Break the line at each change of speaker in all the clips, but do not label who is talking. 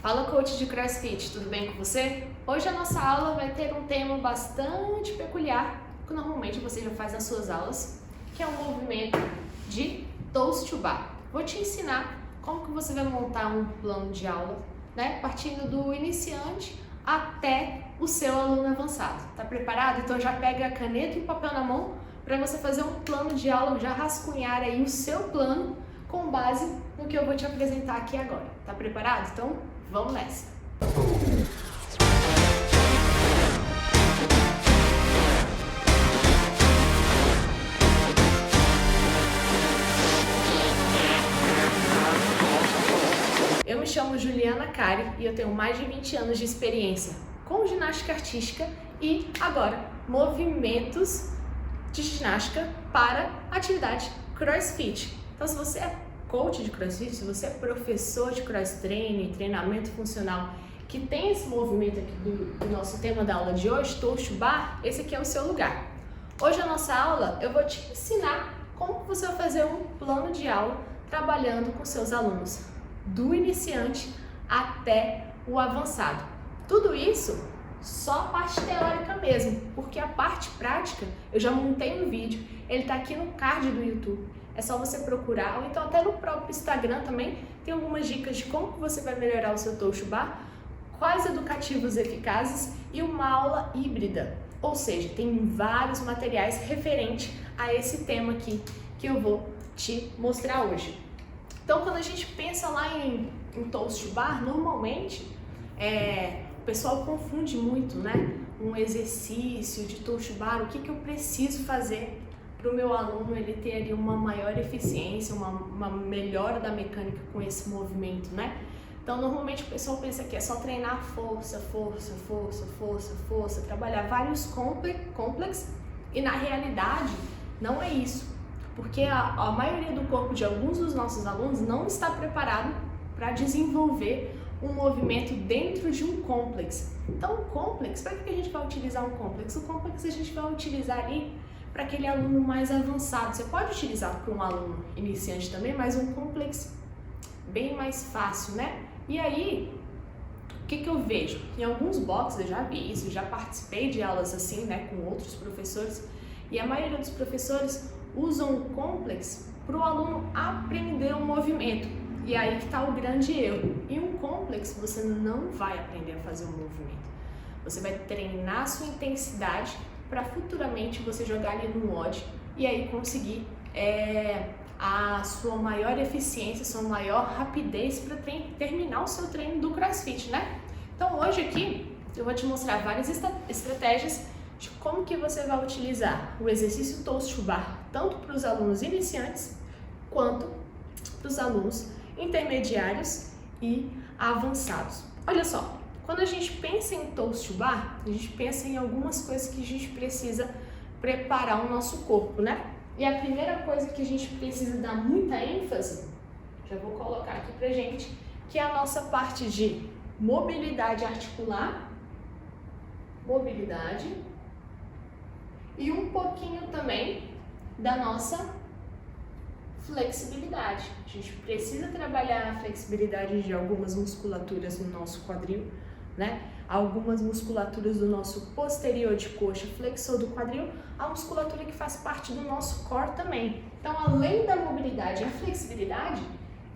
Fala, coach de CrossFit, tudo bem com você? Hoje a nossa aula vai ter um tema bastante peculiar, que normalmente você já faz nas suas aulas, que é o movimento de Toes to Bar. Vou te ensinar como que você vai montar um plano de aula, né? Partindo do iniciante até o seu aluno avançado. Tá preparado? Então já pega a caneta e o papel na mão para você fazer um plano de aula, já rascunhar aí o seu plano com base no que eu vou te apresentar aqui agora. Tá preparado? Então vamos nessa! Eu me chamo Juliana Cari e eu tenho mais de 20 anos de experiência com ginástica artística e agora movimentos de ginástica para atividade CrossFit. Então, se você é coach de CrossFit, se você é professor de cross training, treinamento funcional, que tem esse movimento aqui do nosso tema da aula de hoje, Toes to Bar, esse aqui é o seu lugar. Hoje a nossa aula eu vou te ensinar como você vai fazer um plano de aula trabalhando com seus alunos, do iniciante até o avançado. Tudo isso só a parte teórica mesmo, porque a parte prática eu já montei no vídeo, ele tá aqui no card do YouTube. É só você procurar, ou então até no próprio Instagram também tem algumas dicas de como que você vai melhorar o seu Toes to Bar, quais educativos eficazes e uma aula híbrida. Ou seja, tem vários materiais referentes a esse tema aqui que eu vou te mostrar hoje. Então, quando a gente pensa lá em Toes to Bar, normalmente o pessoal confunde muito, né? Um exercício de Toes to Bar, o que eu preciso fazer para o meu aluno ele ter ali uma maior eficiência, uma melhora da mecânica com esse movimento, né? Então, normalmente o pessoal pensa que é só treinar força, força, força, força, força, trabalhar vários complexos e na realidade não é isso, porque a maioria do corpo de alguns dos nossos alunos não está preparado para desenvolver um movimento dentro de um complexo. Então, o complexo, para que a gente vai utilizar um complexo? O complexo a gente vai utilizar ali para aquele aluno mais avançado. Você pode utilizar para um aluno iniciante também, mas um complexo bem mais fácil, né? E aí, o que eu vejo? Em alguns boxes eu já vi isso, já participei de aulas assim, né, com outros professores, e a maioria dos professores usam o complexo para o aluno aprender um movimento. E aí que está o grande erro. Em um complexo você não vai aprender a fazer um movimento. Você vai treinar a sua intensidade para futuramente você jogar ali no WOD e aí conseguir a sua maior eficiência, sua maior rapidez para terminar o seu treino do CrossFit, né? Então hoje aqui eu vou te mostrar várias estratégias de como que você vai utilizar o exercício Toes to Bar tanto para os alunos iniciantes quanto para os alunos intermediários e avançados. Olha só, quando a gente pensa em Toes to Bar, a gente pensa em algumas coisas que a gente precisa preparar o nosso corpo, né? E a primeira coisa que a gente precisa dar muita ênfase, já vou colocar aqui pra gente, que é a nossa parte de mobilidade articular, mobilidade, e um pouquinho também da nossa flexibilidade. A gente precisa trabalhar a flexibilidade de algumas musculaturas no nosso quadril, né? Algumas musculaturas do nosso posterior de coxa, flexor do quadril, a musculatura que faz parte do nosso core também. Então, além da mobilidade e a flexibilidade,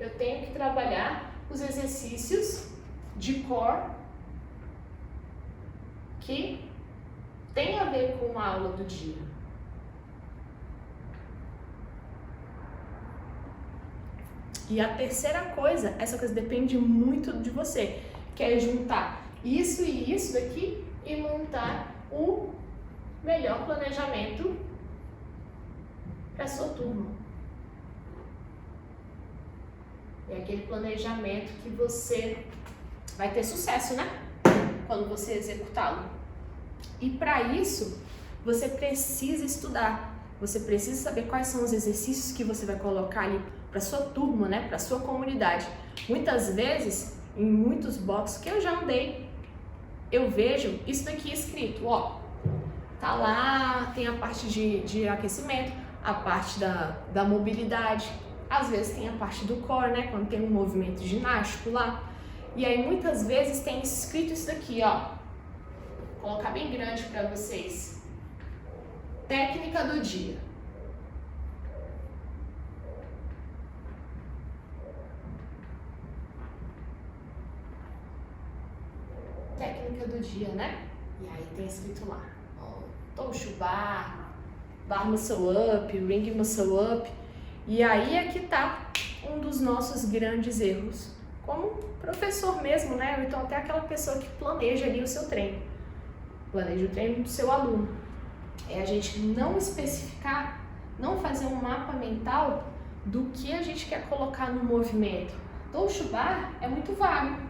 eu tenho que trabalhar os exercícios de core que tem a ver com a aula do dia. E a terceira coisa, essa coisa depende muito de você, que é juntar isso e isso daqui e montar o melhor planejamento para a sua turma. É aquele planejamento que você vai ter sucesso, né? Quando você executá-lo. E para isso, você precisa estudar. Você precisa saber quais são os exercícios que você vai colocar ali para sua turma, né? Para sua comunidade. Muitas vezes, em muitos boxes que eu já andei, eu vejo isso daqui escrito, ó, tá lá, tem a parte de aquecimento, a parte da mobilidade, às vezes tem a parte do core, né, quando tem um movimento ginástico lá, E aí muitas vezes tem escrito isso daqui, ó. Vou colocar bem grande para vocês. Técnica do dia. Técnica do dia, né? E aí tem escrito lá, Touch Bar, Bar Muscle Up, Ring Muscle Up. E aí é que tá um dos nossos grandes erros, como professor mesmo, né? Ou então até aquela pessoa que planeja ali o seu treino. Planeja o treino do seu aluno. É a gente não especificar, não fazer um mapa mental do que a gente quer colocar no movimento. Touch Bar é muito vago,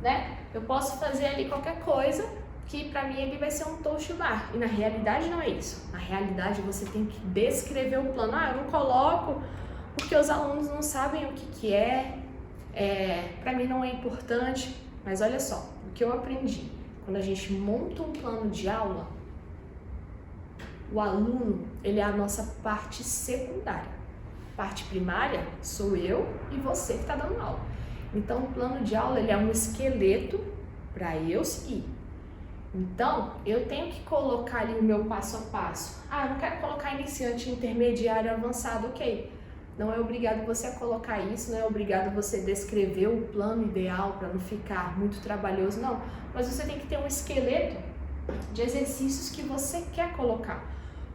né? Eu posso fazer ali qualquer coisa que para mim ele vai ser um touch bar. E na realidade não é isso. Na realidade você tem que descrever o plano. Eu não coloco porque os alunos não sabem o que é. Para mim não é importante. Mas olha só, o que eu aprendi. Quando a gente monta um plano de aula, o aluno, ele é a nossa parte secundária. Parte primária sou eu e você que está dando aula. Então, o plano de aula ele é um esqueleto para eu seguir. Então, eu tenho que colocar ali o meu passo a passo. Eu não quero colocar iniciante, intermediário, avançado, ok. Não é obrigado você a colocar isso, não é obrigado você descrever o plano ideal para não ficar muito trabalhoso, não. Mas você tem que ter um esqueleto de exercícios que você quer colocar.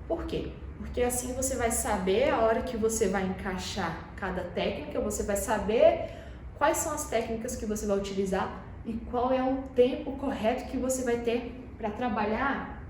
Por quê? Porque assim você vai saber a hora que você vai encaixar cada técnica, você vai saber quais são as técnicas que você vai utilizar e qual é o tempo correto que você vai ter para trabalhar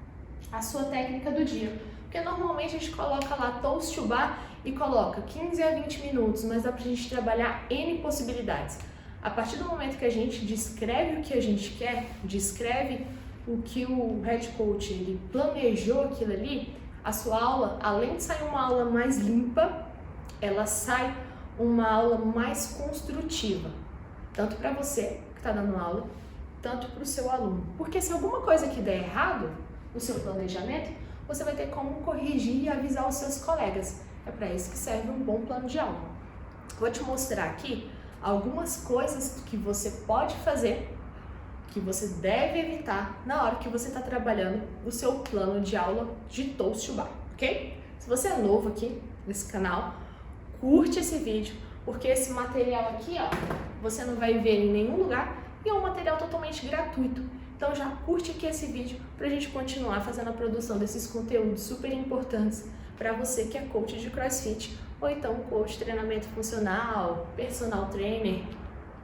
a sua técnica do dia. Porque normalmente a gente coloca lá Touch Bar e coloca 15 a 20 minutos, mas dá pra gente trabalhar N possibilidades. A partir do momento que a gente descreve o que a gente quer, descreve o que o head coach ele planejou aquilo ali, a sua aula, além de sair uma aula mais limpa, ela sai uma aula mais construtiva, tanto para você que está dando aula, tanto para o seu aluno. Porque se alguma coisa que der errado no seu planejamento, você vai ter como corrigir e avisar os seus colegas. É para isso que serve um bom plano de aula. Vou te mostrar aqui algumas coisas que você pode fazer, que você deve evitar na hora que você está trabalhando o seu plano de aula de Touch Bar, ok? Se você é novo aqui nesse canal, curte esse vídeo, porque esse material aqui, ó, você não vai ver em nenhum lugar e é um material totalmente gratuito. Então já curte aqui esse vídeo pra gente continuar fazendo a produção desses conteúdos super importantes para você que é coach de CrossFit ou então coach de treinamento funcional, personal trainer,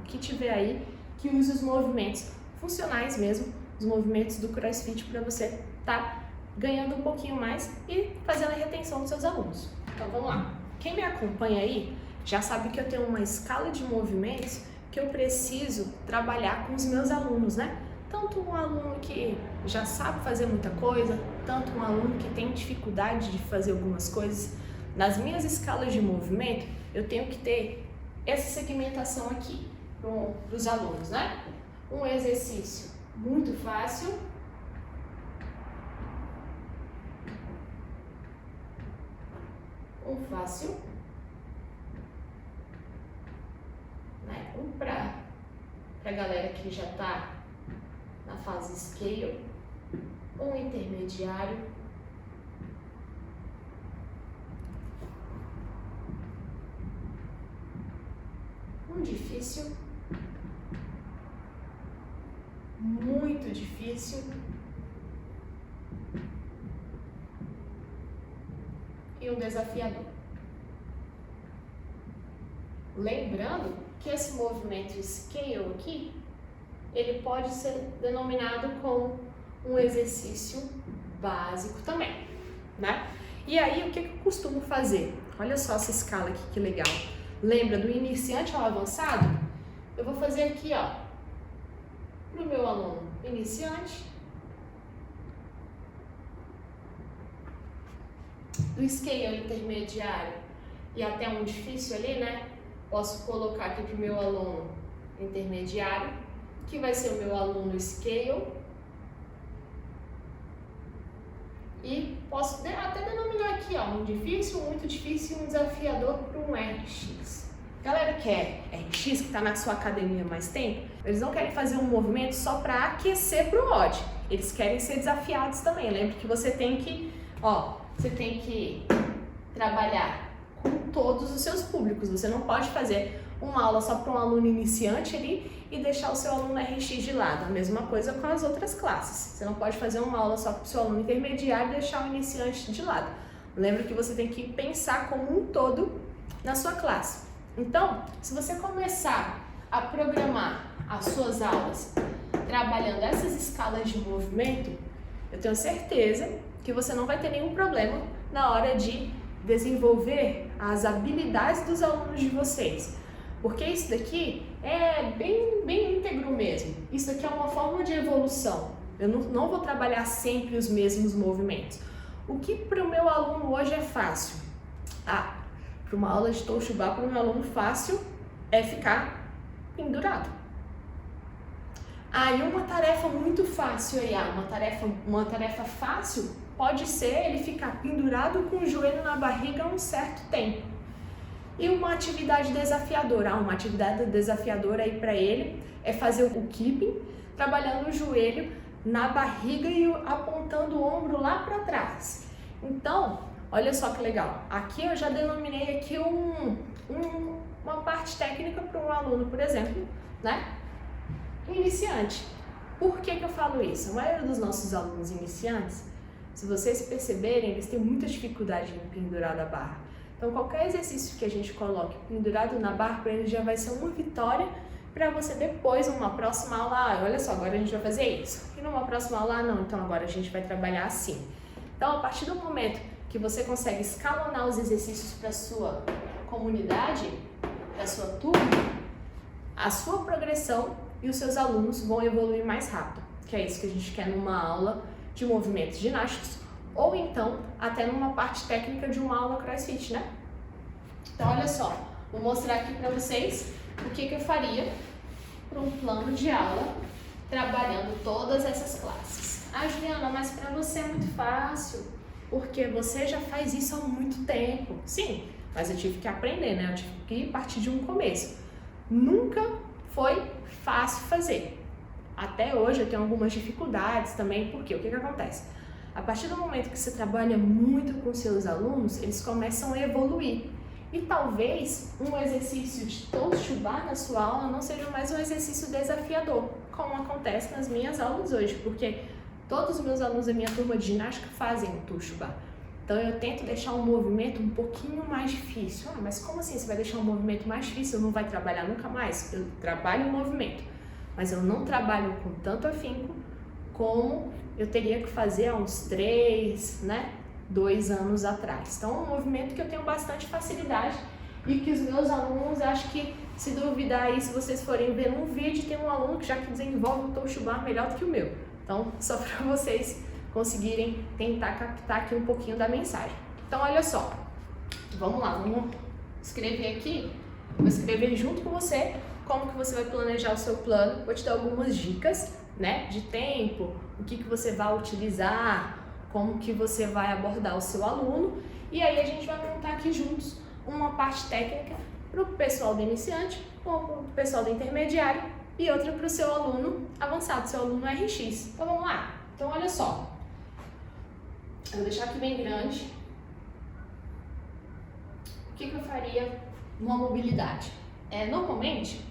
o que tiver aí que use os movimentos funcionais mesmo, os movimentos do CrossFit para você tá ganhando um pouquinho mais e fazendo a retenção dos seus alunos. Então vamos lá. Quem me acompanha aí já sabe que eu tenho uma escala de movimentos que eu preciso trabalhar com os meus alunos, né? Tanto um aluno que já sabe fazer muita coisa, tanto um aluno que tem dificuldade de fazer algumas coisas. Nas minhas escalas de movimento, eu tenho que ter essa segmentação aqui para os alunos, né? Um exercício muito fácil. Um fácil. Né? Um para a galera que já está na fase scale. Um intermediário. Um difícil. Muito difícil. E um desafiador. Lembrando que esse movimento scale aqui, ele pode ser denominado como um exercício básico também, né? E aí, o que eu costumo fazer? Olha só essa escala aqui, que legal. Lembra do iniciante ao avançado? Eu vou fazer aqui, ó, para o meu aluno iniciante, do scale intermediário e até um difícil ali, né? Posso colocar aqui para o meu aluno intermediário, que vai ser o meu aluno scale, e posso até denominar aqui, ó, um difícil, muito difícil e um desafiador para um RX. galera que é RX, que está na sua academia há mais tempo, eles não querem fazer um movimento só para aquecer para o WOD. Eles querem ser desafiados também. Lembra que você tem que trabalhar com todos os seus públicos. Você não pode fazer uma aula só para um aluno iniciante ali e deixar o seu aluno RX de lado. A mesma coisa com as outras classes. Você não pode fazer uma aula só para o seu aluno intermediário e deixar o iniciante de lado. Lembra que você tem que pensar como um todo na sua classe. Então, se você começar a programar as suas aulas trabalhando essas escalas de movimento, eu tenho certeza que você não vai ter nenhum problema na hora de desenvolver as habilidades dos alunos de vocês. Porque isso daqui é bem íntegro mesmo. Isso daqui é uma forma de evolução. Eu não vou trabalhar sempre os mesmos movimentos. O que para o meu aluno hoje é fácil? Para uma aula de Toshubá, para o meu aluno fácil é ficar pendurado. E uma tarefa muito fácil aí, uma tarefa fácil pode ser ele ficar pendurado com o joelho na barriga um certo tempo. E uma atividade desafiadora, uma atividade desafiadora aí para ele é fazer o keeping, trabalhando o joelho na barriga e apontando o ombro lá para trás. Então, olha só que legal. Aqui eu já denominei aqui uma parte técnica para um aluno, por exemplo, né? Iniciante. Por que eu falo isso? A maioria dos nossos alunos iniciantes, se vocês perceberem, eles têm muita dificuldade em pendurar da barra. Então, qualquer exercício que a gente coloque pendurado na barra para ele já vai ser uma vitória para você depois, numa próxima aula, olha só, agora a gente vai fazer isso. E numa próxima aula, não, então agora a gente vai trabalhar assim. Então, a partir do momento que você consegue escalonar os exercícios para a sua comunidade, para a sua turma, a sua progressão e os seus alunos vão evoluir mais rápido, que é isso que a gente quer numa aula de movimentos ginásticos, ou então até numa parte técnica de uma aula CrossFit, né? Então, olha só, vou mostrar aqui para vocês o que eu faria para um plano de aula trabalhando todas essas classes. Juliana, mas para você é muito fácil, porque você já faz isso há muito tempo. Sim, mas eu tive que aprender, né? Eu tive que partir de um começo. Nunca foi fácil fazer. Até hoje eu tenho algumas dificuldades também, porque o que acontece? A partir do momento que você trabalha muito com seus alunos, eles começam a evoluir. E talvez um exercício de Toshubá na sua aula não seja mais um exercício desafiador, como acontece nas minhas aulas hoje, porque todos os meus alunos da minha turma de ginástica fazem o Toshubá. Então eu tento deixar um movimento um pouquinho mais difícil. Mas como assim você vai deixar um movimento mais difícil? Eu não vai trabalhar nunca mais? Eu trabalho o movimento, mas eu não trabalho com tanto afinco como eu teria que fazer há uns 2 anos atrás. Então é um movimento que eu tenho bastante facilidade e que os meus alunos, acho que se duvidar aí, se vocês forem ver um vídeo, tem um aluno que já desenvolve o Toshubá melhor do que o meu. Então, só para vocês conseguirem tentar captar aqui um pouquinho da mensagem. Então, olha só, vamos lá, vamos escrever aqui, vou escrever junto com você como que você vai planejar o seu plano, vou te dar algumas dicas, né, de tempo, o que você vai utilizar, como que você vai abordar o seu aluno, e aí a gente vai montar aqui juntos uma parte técnica para o pessoal do iniciante, ou para o pessoal do intermediário, e outra para o seu aluno avançado, seu aluno RX. Então vamos lá. Então olha só, eu vou deixar aqui bem grande. O que eu faria numa mobilidade? Normalmente,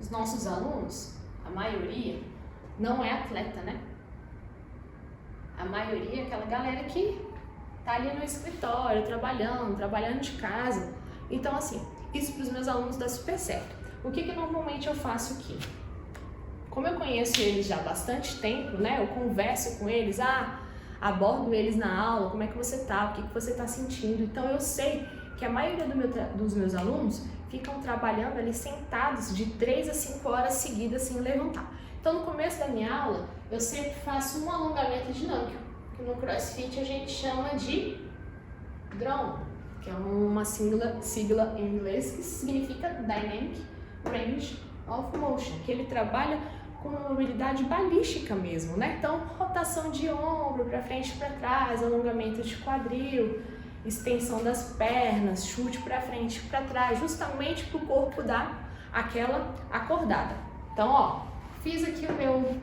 os nossos alunos, a maioria, não é atleta, né? A maioria é aquela galera que tá ali no escritório, trabalhando de casa. Então, assim, isso para os meus alunos dá super certo. O que normalmente eu faço aqui? Como eu conheço eles já há bastante tempo, né? Eu converso com eles, abordo eles na aula, como é que você tá, o que você tá sentindo. Então, eu sei que a maioria dos meus alunos ficam trabalhando ali sentados de 3 a 5 horas seguidas sem levantar. Então, no começo da minha aula, eu sempre faço um alongamento dinâmico, que no CrossFit a gente chama de DROM, que é uma sigla em inglês que significa Dynamic Range of Motion, que ele trabalha com uma mobilidade balística mesmo, né? Então, rotação de ombro para frente e para trás, alongamento de quadril, extensão das pernas, chute para frente e para trás, justamente para o corpo dar aquela acordada. Então, ó, fiz aqui o meu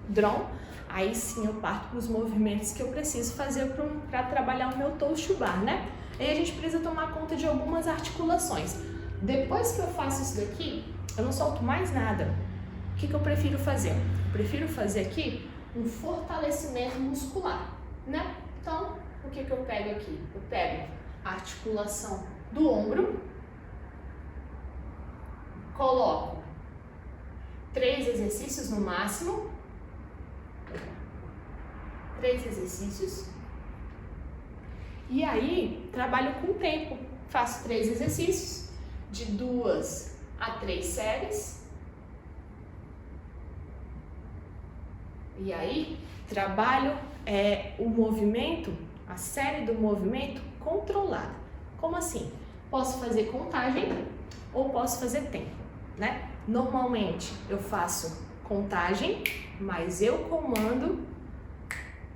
drum, aí sim eu parto para os movimentos que eu preciso fazer para trabalhar o meu toast to bar, né? Aí a gente precisa tomar conta de algumas articulações. Depois que eu faço isso daqui, eu não solto mais nada. O que eu prefiro fazer? Eu prefiro fazer aqui um fortalecimento muscular, né? Então, o que eu pego aqui? Eu pego a articulação do ombro, coloco 3 exercícios no máximo, 3 exercícios, e aí trabalho com tempo, faço 3 exercícios, de 2 a 3 séries, e aí trabalho o movimento, a série do movimento controlada. Como assim? Posso fazer contagem ou posso fazer tempo, né? Normalmente eu faço contagem, mas eu comando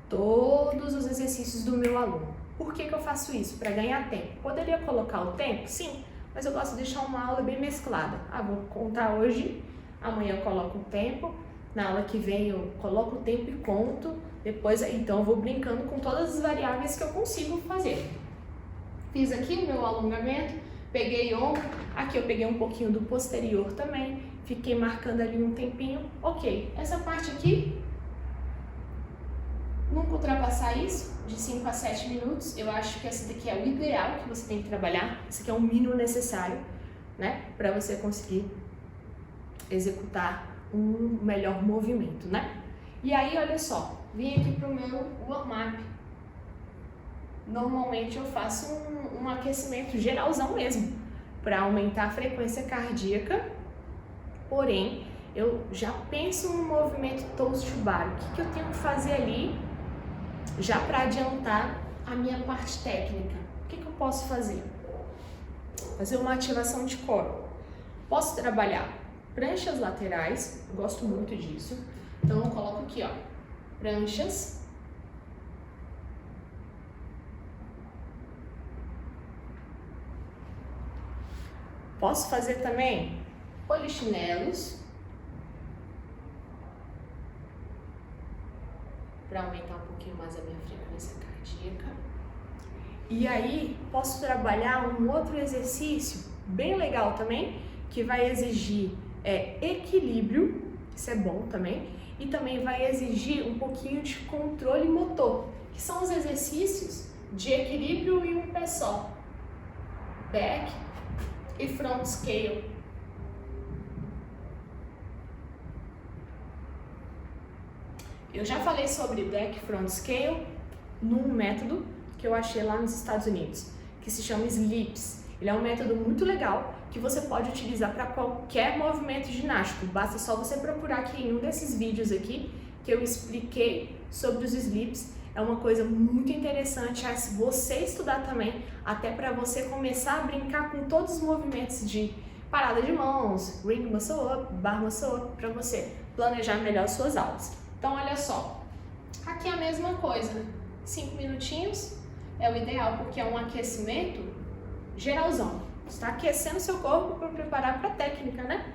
todos os exercícios do meu aluno. Por que eu faço isso? Para ganhar tempo. Poderia colocar o tempo? Sim, mas eu gosto de deixar uma aula bem mesclada. Vou contar hoje, amanhã eu coloco o tempo, na aula que vem eu coloco o tempo e conto, depois então eu vou brincando com todas as variáveis que eu consigo fazer. Fiz aqui o meu alongamento, peguei ombro, aqui eu peguei um pouquinho do posterior também, fiquei marcando ali um tempinho. Ok, essa parte aqui, nunca ultrapassar isso, de 5 a 7 minutos, eu acho que esse daqui é o ideal que você tem que trabalhar, esse aqui é o mínimo necessário, né, para você conseguir executar um melhor movimento, né? E aí, olha só, vim aqui pro meu warm-up. Normalmente eu faço um aquecimento geralzão mesmo, para aumentar a frequência cardíaca, porém, eu já penso no movimento toast to bar. O que eu tenho que fazer ali, já para adiantar a minha parte técnica? O que eu posso fazer? Fazer uma ativação de core. Posso trabalhar pranchas laterais, gosto muito disso, então eu coloco aqui, ó, pranchas, posso fazer também polichinelos, para aumentar um pouquinho mais a minha frequência cardíaca, e aí posso trabalhar um outro exercício bem legal também, que vai exigir equilíbrio, isso é bom também, e também vai exigir um pouquinho de controle motor, que são os exercícios de equilíbrio em um pé só, back e front scale. Eu já falei sobre back e front scale num método que eu achei lá nos Estados Unidos, que se chama SLIPS. Ele é um método muito legal que você pode utilizar para qualquer movimento ginástico. Basta só você procurar aqui em um desses vídeos aqui que eu expliquei sobre os SLIPS. É uma coisa muito interessante você estudar também, até para você começar a brincar com todos os movimentos de parada de mãos, ring muscle up, bar muscle up, para você planejar melhor as suas aulas. Então olha só, aqui é a mesma coisa, 5 minutinhos é o ideal porque é um aquecimento geralzão. Você está aquecendo seu corpo para preparar para a técnica, né?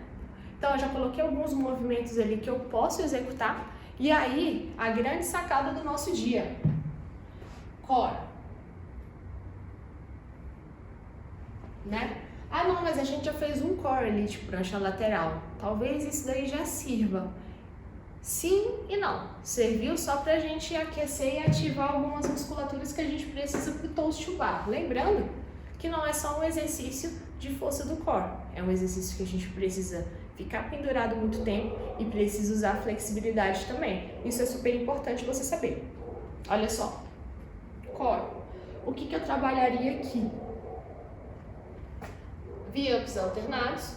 Então eu já coloquei alguns movimentos ali que eu posso executar. E aí, a grande sacada do nosso dia. Core. Né? Ah não, mas a gente já fez um core ali de prancha lateral. Talvez isso daí já sirva. Sim e não. Serviu só pra gente aquecer e ativar algumas musculaturas que a gente precisa pro toast to bar. Lembrando que não é só um exercício de força do core. É um exercício que a gente precisa ficar pendurado muito tempo e precisa usar flexibilidade também. Isso é super importante você saber. Olha só. Core. O que eu trabalharia aqui? V-ups alternados.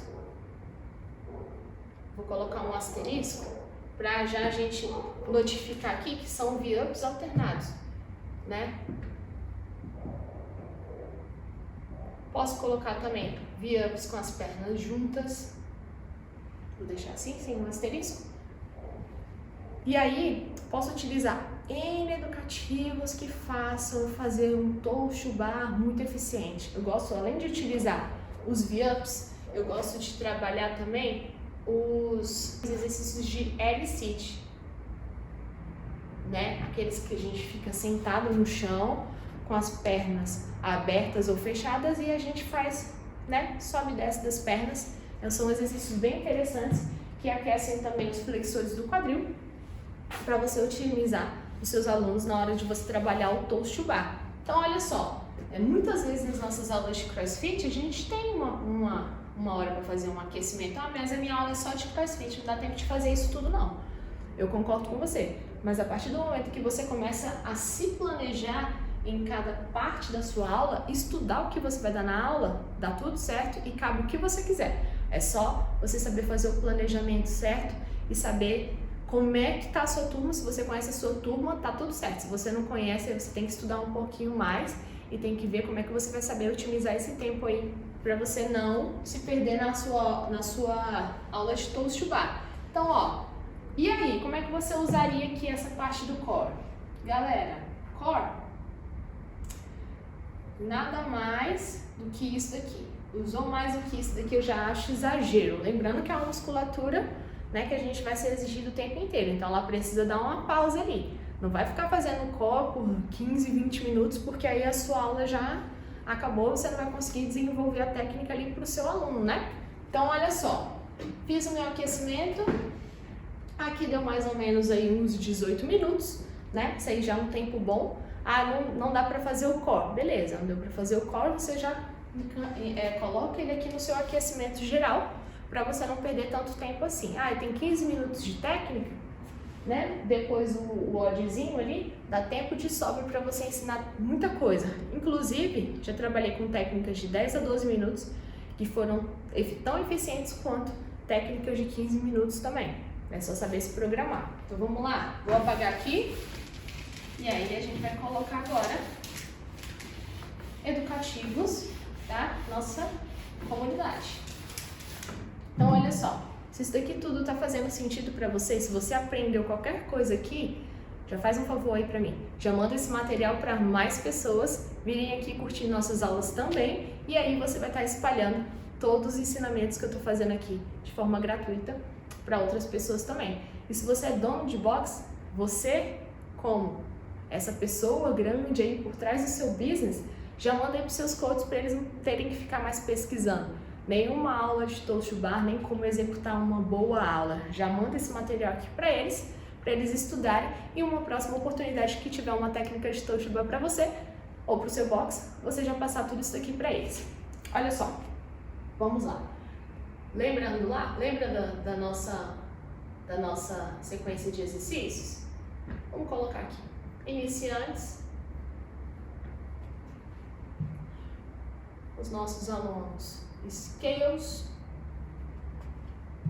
Vou colocar um asterisco para já a gente notificar aqui que são V-ups alternados, né? Posso colocar também V-ups com as pernas juntas. Vou deixar assim, sem um asterisco. E aí, posso utilizar N educativos que façam fazer um toast bar muito eficiente. Eu gosto, além de utilizar os V-ups, eu gosto de trabalhar também os exercícios de L-sit, né? Aqueles que a gente fica sentado no chão, com as pernas abertas ou fechadas e a gente faz, né? Sobe e desce das pernas. São exercícios bem interessantes que aquecem também os flexores do quadril para você otimizar os seus alunos na hora de você trabalhar o toast to bar. Então, olha só, muitas vezes nas nossas aulas de CrossFit a gente tem uma hora para fazer um aquecimento. Ah, mas a minha aula é só de CrossFit, não dá tempo de fazer isso tudo não. Eu concordo com você, mas a partir do momento que você começa a se planejar em cada parte da sua aula, estudar o que você vai dar na aula, dá tudo certo e cabe o que você quiser. É só você saber fazer o planejamento certo e saber como é que tá a sua turma. Se você conhece a sua turma, tá tudo certo. Se você não conhece, você tem que estudar um pouquinho mais e tem que ver como é que você vai saber otimizar esse tempo aí para você não se perder na sua aula de toast to bar. Então, ó, e aí, como é que você usaria aqui essa parte do core? Galera, core, nada mais do que isso daqui. Usou mais do que isso daqui, eu já acho exagero. Lembrando que é uma musculatura, né, que a gente vai ser exigido o tempo inteiro, então ela precisa dar uma pausa ali. Não vai ficar fazendo core por 15, 20 minutos, porque aí a sua aula já acabou, você não vai conseguir desenvolver a técnica ali para o seu aluno, né? Então, olha só, fiz o meu aquecimento, aqui deu mais ou menos aí uns 18 minutos, né? Isso aí já é um tempo bom. Ah, não dá para fazer o core, beleza, não deu para fazer o core, você já coloca ele aqui no seu aquecimento geral, para você não perder tanto tempo assim. Ah, tem 15 minutos de técnica, né? Depois o oddzinho ali, dá tempo de sobra para você ensinar muita coisa. Inclusive, já trabalhei com técnicas de 10 a 12 minutos que foram tão eficientes quanto técnicas de 15 minutos também. É só saber se programar. Então vamos lá, vou apagar aqui e aí a gente vai colocar agora educativos da nossa comunidade. Então, olha só, se isso daqui tudo tá fazendo sentido para você, se você aprendeu qualquer coisa aqui, já faz um favor aí para mim. Já manda esse material para mais pessoas virem aqui curtir nossas aulas também, e aí você vai estar espalhando todos os ensinamentos que eu tô fazendo aqui de forma gratuita para outras pessoas também. E se você é dono de box, você, como essa pessoa grande aí por trás do seu business, já manda aí pros seus coaches para eles não terem que ficar mais pesquisando nenhuma aula de toast to bar, nem como executar uma boa aula. Já manda esse material aqui para eles estudarem, e uma próxima oportunidade que tiver uma técnica de toast to bar para você ou para o seu box, você já passar tudo isso aqui para eles. Olha só, vamos lá. Lembrando lá, lembra da nossa sequência de exercícios? Vamos colocar aqui. Iniciantes, os nossos alunos Scales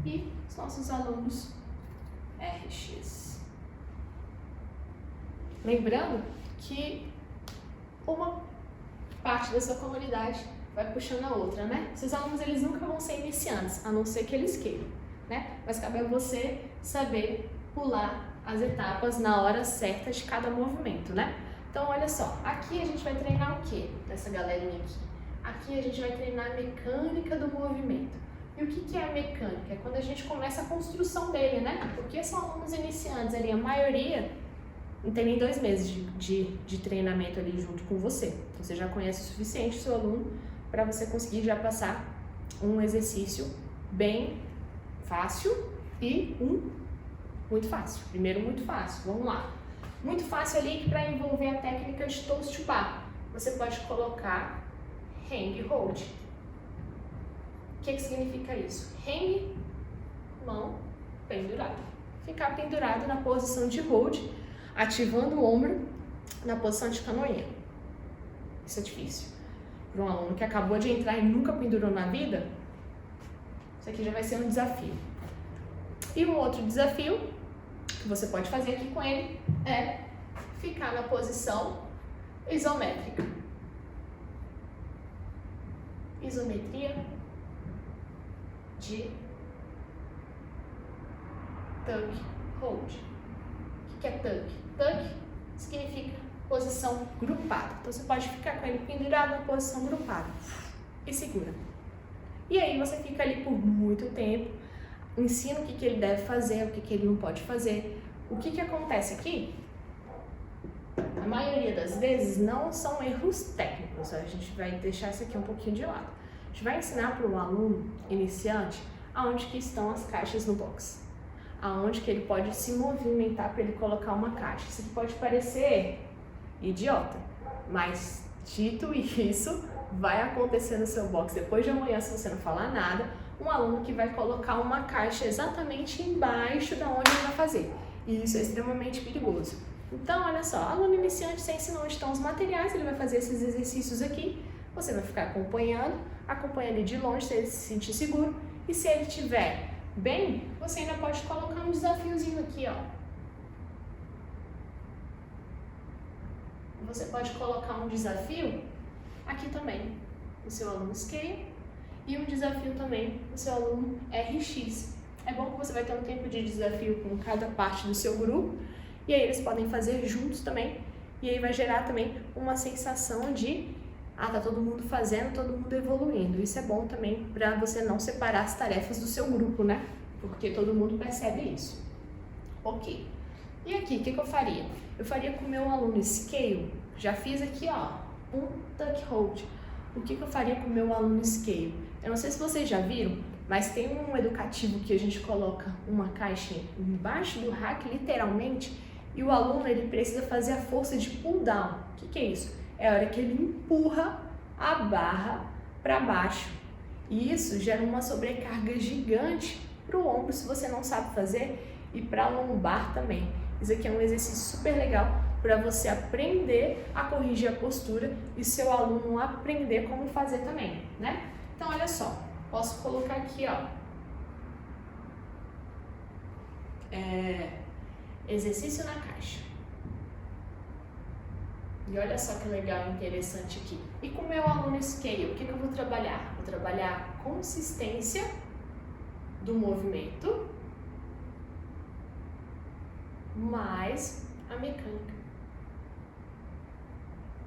e os nossos alunos RX. Lembrando que uma parte da sua comunidade vai puxando a outra, né? Seus alunos, eles nunca vão ser iniciantes, a não ser que eles queiram, né? Mas cabe a você saber pular as etapas na hora certa de cada movimento, né? Então, olha só, aqui a gente vai treinar o quê? Dessa galerinha aqui. Aqui a gente vai treinar a mecânica do movimento. E o que é a mecânica? É quando a gente começa a construção dele, né? Porque são alunos iniciantes ali, a maioria não tem nem 2 meses de treinamento ali junto com você. Você já conhece o suficiente o seu aluno para você conseguir já passar um exercício bem fácil e muito fácil. Primeiro, muito fácil. Vamos lá. Muito fácil ali para envolver a técnica de toast to bar. Você pode colocar hang hold. O que significa isso? Hang, mão, pendurado. Ficar pendurado na posição de hold, ativando o ombro na posição de canoinha. Isso é difícil. Para um aluno que acabou de entrar e nunca pendurou na vida, isso aqui já vai ser um desafio. E um outro desafio que você pode fazer aqui com ele é ficar na posição isométrica. Isometria de tuck hold. que é tuck? Tuck significa posição grupada. Então você pode ficar com ele pendurado na posição grupada e segura. E aí você fica ali por muito tempo, ensina o que ele deve fazer, o que ele não pode fazer. O que acontece aqui? A maioria das vezes não são erros técnicos, a gente vai deixar isso aqui um pouquinho de lado. A gente vai ensinar para um aluno iniciante aonde que estão as caixas no box, aonde que ele pode se movimentar para ele colocar uma caixa. Isso aqui pode parecer idiota, mas dito isso, vai acontecer no seu box depois de amanhã, se você não falar nada, um aluno que vai colocar uma caixa exatamente embaixo da onde ele vai fazer. E isso é extremamente perigoso. Então, olha só, aluno iniciante, você ensina onde estão os materiais, ele vai fazer esses exercícios aqui, você vai ficar acompanhando ele de longe, se ele se sentir seguro, e se ele estiver bem, você ainda pode colocar um desafiozinho aqui, ó. Você pode colocar um desafio aqui também, o seu aluno Scale, e um desafio também, o seu aluno RX. É bom que você vai ter um tempo de desafio com cada parte do seu grupo, e aí eles podem fazer juntos também, e aí vai gerar também uma sensação de tá todo mundo fazendo, todo mundo evoluindo. Isso é bom também para você não separar as tarefas do seu grupo, né? Porque todo mundo percebe isso. Ok. E aqui, o que eu faria? Eu faria com o meu aluno Scale. Já fiz aqui, ó, um tuck hold. O que eu faria com o meu aluno Scale? Eu não sei se vocês já viram, mas tem um educativo que a gente coloca uma caixa embaixo do rack, literalmente, e o aluno ele precisa fazer a força de pull down. O que é isso? É a hora que ele empurra a barra para baixo. E isso gera uma sobrecarga gigante para o ombro, se você não sabe fazer, e para a lombar também. Isso aqui é um exercício super legal para você aprender a corrigir a postura e seu aluno aprender como fazer também, né? Então, olha só, posso colocar aqui, ó, exercício na caixa. E olha só que legal e interessante aqui. E com o meu aluno Scale, o que eu vou trabalhar? Vou trabalhar a consistência do movimento mais a mecânica.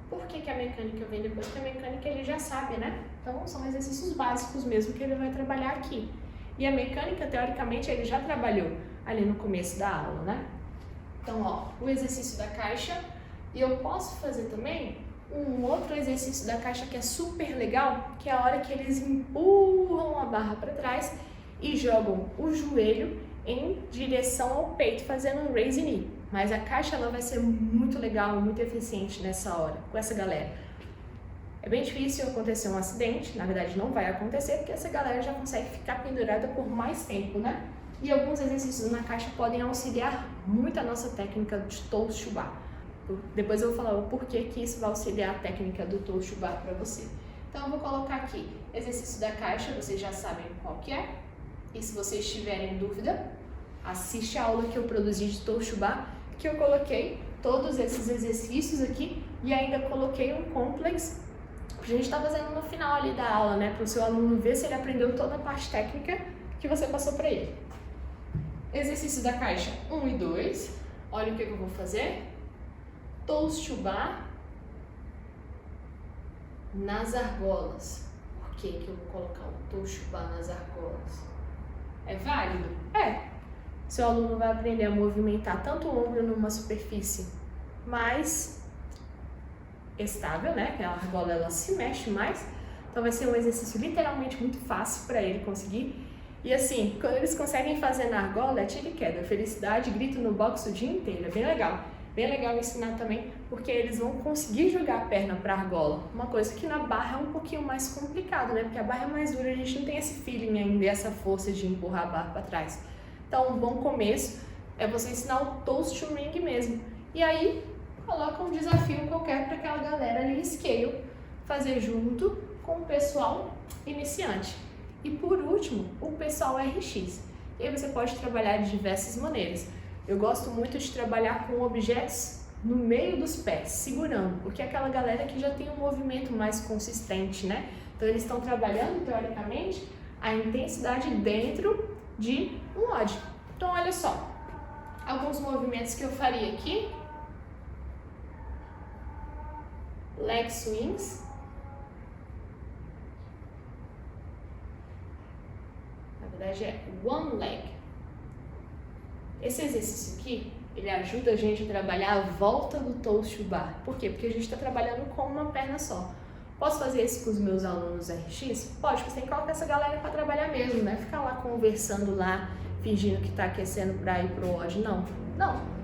Por que a mecânica vem depois? Porque a mecânica ele já sabe, né? Então são exercícios básicos mesmo que ele vai trabalhar aqui. E a mecânica, teoricamente, ele já trabalhou ali no começo da aula, né? Então, ó, o exercício da caixa. E eu posso fazer também um outro exercício da caixa que é super legal, que é a hora que eles empurram a barra para trás e jogam o joelho em direção ao peito, fazendo um raise knee. Mas a caixa ela vai ser muito legal, muito eficiente nessa hora, com essa galera. É bem difícil acontecer um acidente, na verdade não vai acontecer, porque essa galera já consegue ficar pendurada por mais tempo, né? E alguns exercícios na caixa podem auxiliar muito a nossa técnica de toast to bar. Depois eu vou falar o porquê que isso vai auxiliar a técnica do toast to bar para você. Então eu vou colocar aqui exercício da caixa, vocês já sabem qual que é. E se vocês tiverem dúvida, assiste a aula que eu produzi de toast to bar, que eu coloquei todos esses exercícios aqui e ainda coloquei um complex que a gente está fazendo no final ali da aula, né? Para o seu aluno ver se ele aprendeu toda a parte técnica que você passou para ele. Exercício da caixa 1 e 2. Olha o que eu vou fazer. Toast to bar nas argolas. Por que eu vou colocar o toast to bar nas argolas? É válido? É. Seu aluno vai aprender a movimentar tanto o ombro numa superfície mais estável, né? Que a argola ela se mexe mais. Então vai ser um exercício literalmente muito fácil para ele conseguir. E assim, quando eles conseguem fazer na argola, é tiro e queda, felicidade, grito no box o dia inteiro. É bem legal. Bem legal ensinar também, porque eles vão conseguir jogar a perna para a argola. Uma coisa que na barra é um pouquinho mais complicado, né? Porque a barra é mais dura, a gente não tem esse feeling ainda, essa força de empurrar a barra para trás. Então, um bom começo é você ensinar o toast to ring mesmo. E aí, coloca um desafio qualquer para aquela galera ali Scale fazer junto com o pessoal iniciante. E por último, o pessoal RX. E aí você pode trabalhar de diversas maneiras. Eu gosto muito de trabalhar com objetos no meio dos pés, segurando, porque é aquela galera que já tem um movimento mais consistente, né? Então eles estão trabalhando, teoricamente, a intensidade dentro de um odd. Então olha só, alguns movimentos que eu faria aqui. Leg swings. Na verdade é one leg. Esse exercício aqui, ele ajuda a gente a trabalhar a volta do toes to bar. Por quê? Porque a gente está trabalhando com uma perna só. Posso fazer isso com os meus alunos RX? Pode, você tem que colocar essa galera para trabalhar mesmo, né? Ficar lá conversando lá, fingindo que está aquecendo para ir pro WOD. Não.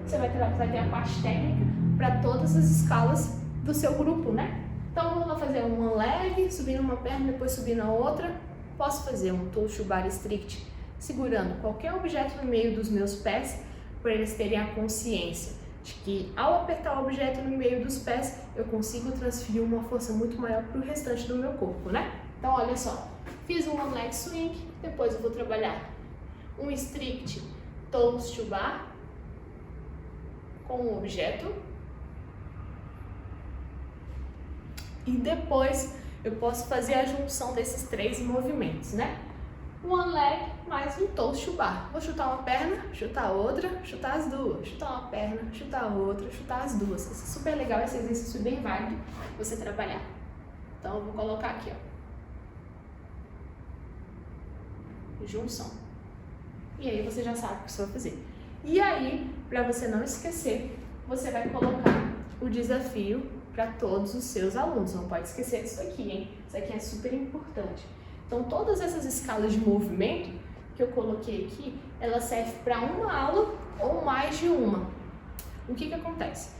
Você vai ter a parte técnica para todas as escalas do seu grupo, né? Então, vamos lá fazer uma leve, subindo uma perna, depois subindo a outra. Posso fazer um toes to bar strict, segurando qualquer objeto no meio dos meus pés, para eles terem a consciência de que ao apertar o objeto no meio dos pés, eu consigo transferir uma força muito maior para o restante do meu corpo, né? Então, olha só, fiz um leg swing, depois eu vou trabalhar um strict toes to bar com um objeto. E depois eu posso fazer a junção desses três movimentos, né? One leg mais um toes to bar. Vou chutar uma perna, chutar outra, chutar as duas. Chutar uma perna, chutar outra, chutar as duas. Isso é super legal, esse exercício é bem válido você trabalhar. Então eu vou colocar aqui, ó. Junção. E aí você já sabe o que você vai fazer. E aí, para você não esquecer, você vai colocar o desafio para todos os seus alunos. Não pode esquecer disso aqui, hein? Isso aqui é super importante. Então, todas essas escalas de movimento que eu coloquei aqui, ela serve para uma aula ou mais de uma. O que acontece?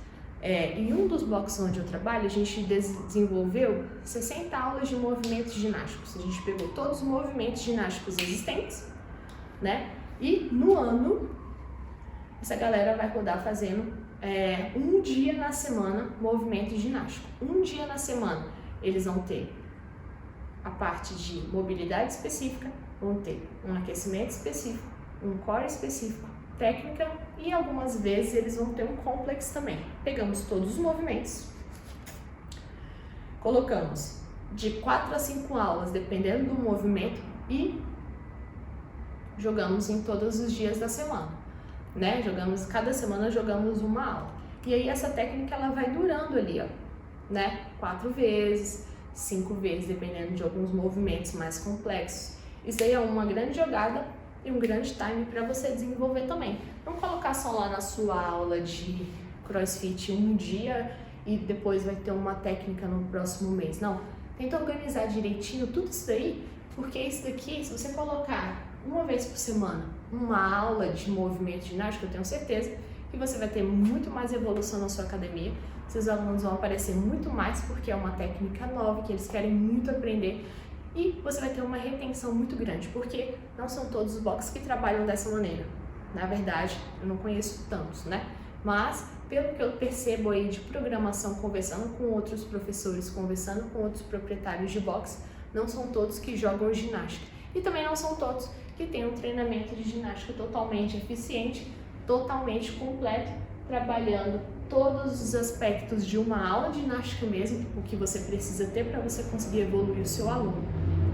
Em um dos blocos onde eu trabalho, a gente desenvolveu 60 aulas de movimentos ginásticos. A gente pegou todos os movimentos ginásticos existentes, né? E no ano, essa galera vai rodar fazendo um dia na semana movimento ginástico. Um dia na semana eles vão ter a parte de mobilidade específica, vão ter um aquecimento específico, um core específico, técnica e algumas vezes eles vão ter um complex também. Pegamos todos os movimentos, colocamos de 4 a 5 aulas, dependendo do movimento, e jogamos em todos os dias da semana, né? Cada semana jogamos uma aula. E aí essa técnica ela vai durando ali, ó, né? 4 vezes, 5 vezes, dependendo de alguns movimentos mais complexos. Isso aí é uma grande jogada e um grande time para você desenvolver também. Não colocar só lá na sua aula de CrossFit um dia e depois vai ter uma técnica no próximo mês. Não, tenta organizar direitinho tudo isso daí, porque isso daqui, se você colocar uma vez por semana uma aula de movimento ginástico, eu tenho certeza que você vai ter muito mais evolução na sua academia. Seus alunos vão aparecer muito mais porque é uma técnica nova que eles querem muito aprender e você vai ter uma retenção muito grande, porque não são todos os boxes que trabalham dessa maneira. Na verdade, eu não conheço tantos, né? Mas, pelo que eu percebo aí de programação, conversando com outros professores, conversando com outros proprietários de boxe, não são todos que jogam ginástica. E também não são todos que têm um treinamento de ginástica totalmente eficiente, totalmente completo, trabalhando todos os aspectos de uma aula de ginástica mesmo, o que você precisa ter para você conseguir evoluir o seu aluno,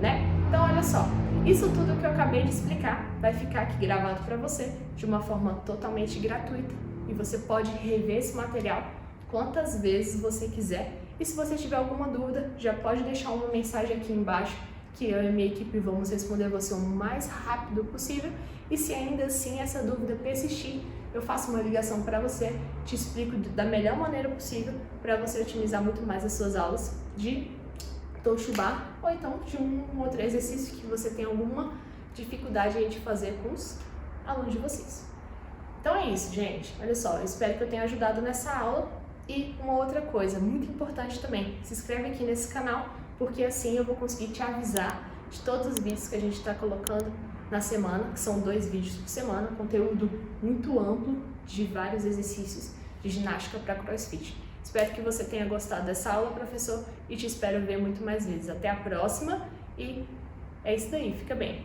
né? Então, olha só, isso tudo que eu acabei de explicar vai ficar aqui gravado para você de uma forma totalmente gratuita e você pode rever esse material quantas vezes você quiser. E se você tiver alguma dúvida, já pode deixar uma mensagem aqui embaixo que eu e minha equipe vamos responder você o mais rápido possível. E se ainda assim essa dúvida persistir, eu faço uma ligação para você, te explico da melhor maneira possível para você otimizar muito mais as suas aulas de toes to bar ou então de um outro exercício que você tem alguma dificuldade aí de fazer com os alunos de vocês. Então é isso, gente. Olha só, eu espero que eu tenha ajudado nessa aula. E uma outra coisa muito importante também, se inscreve aqui nesse canal, porque assim eu vou conseguir te avisar de todos os vídeos que a gente está colocando na semana, que são 2 vídeos por semana, conteúdo muito amplo de vários exercícios de ginástica para CrossFit. Espero que você tenha gostado dessa aula, professor, e te espero ver muito mais vezes. Até a próxima e é isso daí, fica bem!